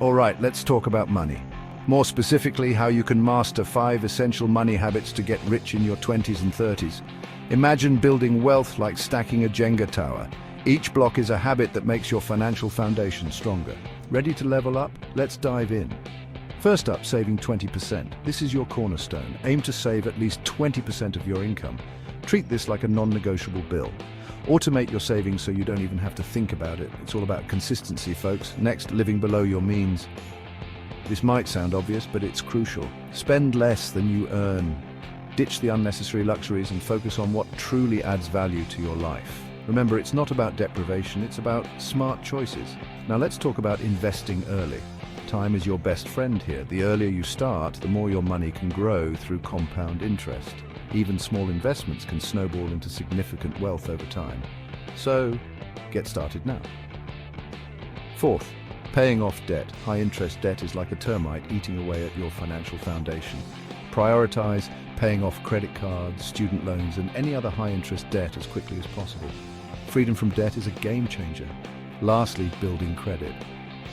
All right, let's talk about money. More specifically, how you can master 5 essential money habits to get rich in your 20s and 30s. Imagine building wealth like stacking a Jenga tower. Each block is a habit that makes your financial foundation stronger. Ready to level up? Let's dive in. First up, saving 20%. This is your cornerstone. Aim to save at least 20% of your income. Treat this like a non-negotiable bill. Automate your savings so you don't even have to think about it. It's all about consistency, folks. Next, living below your means. This might sound obvious, but it's crucial. Spend less than you earn. Ditch the unnecessary luxuries and focus on what truly adds value to your life. Remember, it's not about deprivation, it's about smart choices. Now let's talk about investing early. Time is your best friend here. The earlier you start, the more your money can grow through compound interest. Even small investments can snowball into significant wealth over time. So, get started now. Fourth, paying off debt. High-interest debt is like a termite eating away at your financial foundation. Prioritize paying off credit cards, student loans, and any other high-interest debt as quickly as possible. Freedom from debt is a game changer. Lastly, building credit.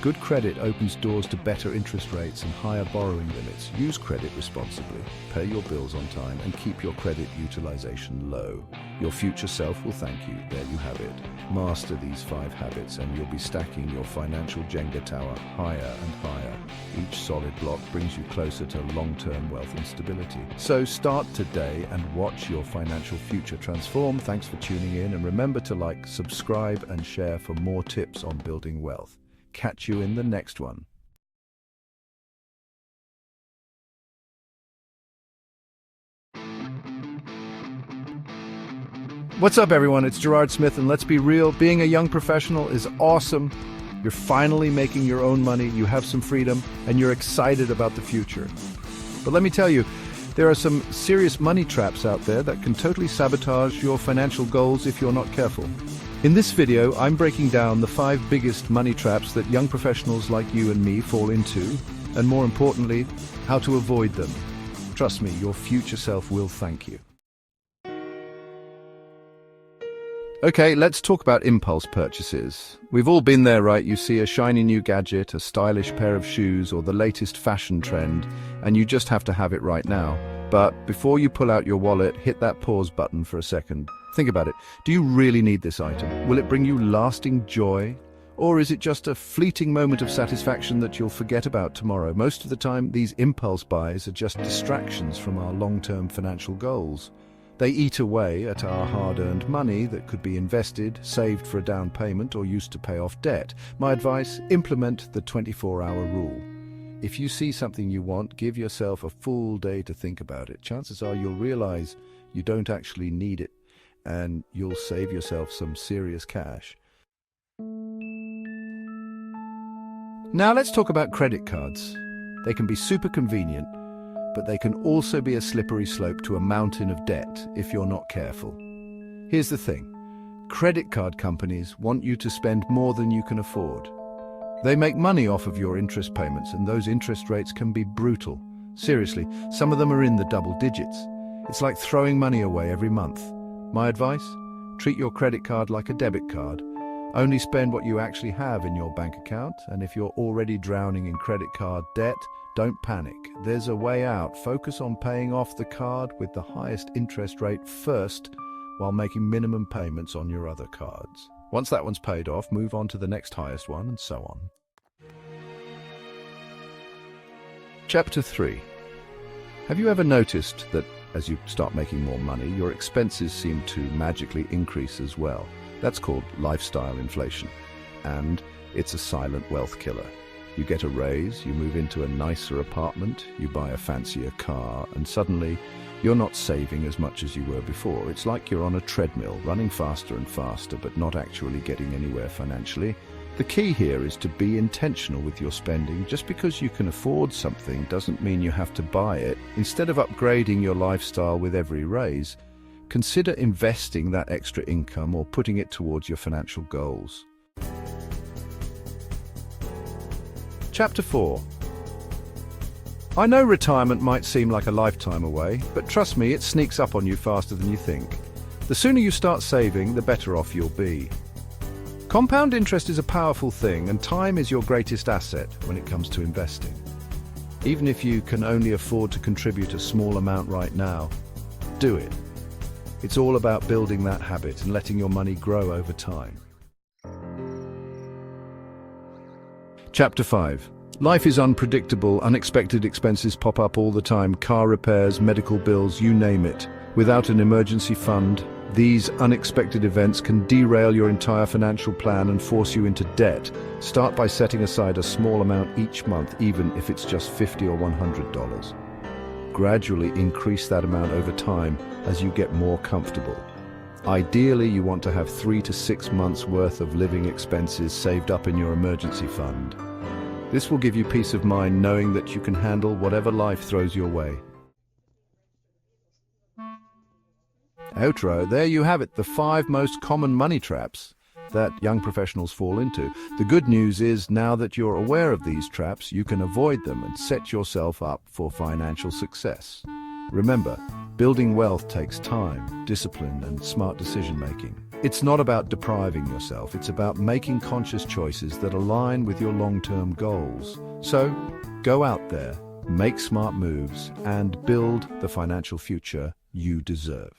Good credit opens doors to better interest rates and higher borrowing limits. Use credit responsibly, pay your bills on time, and keep your credit utilization low. Your future self will thank you. There you have it. Master these 5 habits and you'll be stacking your financial Jenga tower higher and higher. Each solid block brings you closer to long-term wealth and stability. So start today and watch your financial future transform. Thanks for tuning in, and remember to like, subscribe, and share for more tips on building wealth. Catch you in the next one. What's up, everyone? It's Gerard Smith, and let's be real, being a young professional is awesome. You're finally making your own money, you have some freedom, and you're excited about the future. But let me tell you, there are some serious money traps out there that can totally sabotage your financial goals if you're not careful. In this video, I'm breaking down the 5 biggest money traps that young professionals like you and me fall into, and more importantly, how to avoid them. Trust me, your future self will thank you. Okay, let's talk about impulse purchases. We've all been there, right? You see a shiny new gadget, a stylish pair of shoes, or the latest fashion trend, and you just have to have it right now. But before you pull out your wallet, hit that pause button for a second. Think about it. Do you really need this item? Will it bring you lasting joy? Or is it just a fleeting moment of satisfaction that you'll forget about tomorrow? Most of the time, these impulse buys are just distractions from our long-term financial goals. They eat away at our hard-earned money that could be invested, saved for a down payment, or used to pay off debt. My advice, implement the 24-hour rule. If you see something you want, give yourself a full day to think about it. Chances are you'll realize you don't actually need it, and you'll save yourself some serious cash. Now let's talk about credit cards. They can be super convenient, but they can also be a slippery slope to a mountain of debt if you're not careful. Here's the thing. Credit card companies want you to spend more than you can afford. They make money off of your interest payments, and those interest rates can be brutal. Seriously, some of them are in the double digits. It's like throwing money away every month. My advice? Treat your credit card like a debit card. Only spend what you actually have in your bank account, and if you're already drowning in credit card debt, don't panic. There's a way out. Focus on paying off the card with the highest interest rate first, while making minimum payments on your other cards. Once that one's paid off, move on to the next highest one, and so on. Chapter 3. Have you ever noticed that as you start making more money, your expenses seem to magically increase as well? That's called lifestyle inflation, and it's a silent wealth killer. You get a raise, you move into a nicer apartment, you buy a fancier car, and suddenly you're not saving as much as you were before. It's like you're on a treadmill, running faster and faster, but not actually getting anywhere financially. The key here is to be intentional with your spending. Just because you can afford something doesn't mean you have to buy it. Instead of upgrading your lifestyle with every raise, consider investing that extra income or putting it towards your financial goals. Chapter 4. I know retirement might seem like a lifetime away, but trust me, it sneaks up on you faster than you think. The sooner you start saving, the better off you'll be. Compound interest is a powerful thing, and time is your greatest asset when it comes to investing. Even if you can only afford to contribute a small amount right now, do it. It's all about building that habit and letting your money grow over time. Chapter 5. Life is unpredictable. Unexpected expenses pop up all the time. Car repairs, medical bills, you name it. Without an emergency fund, these unexpected events can derail your entire financial plan and force you into debt. Start by setting aside a small amount each month, even if it's just $50 or $100. Gradually increase that amount over time as you get more comfortable. Ideally, you want to have 3 to 6 months worth of living expenses saved up in your emergency fund. This will give you peace of mind knowing that you can handle whatever life throws your way. Outro, there you have it, the 5 most common money traps that young professionals fall into. The good news is, now that you're aware of these traps, you can avoid them and set yourself up for financial success. Remember, building wealth takes time, discipline, and smart decision-making. It's not about depriving yourself, it's about making conscious choices that align with your long-term goals. So, go out there, make smart moves, and build the financial future you deserve.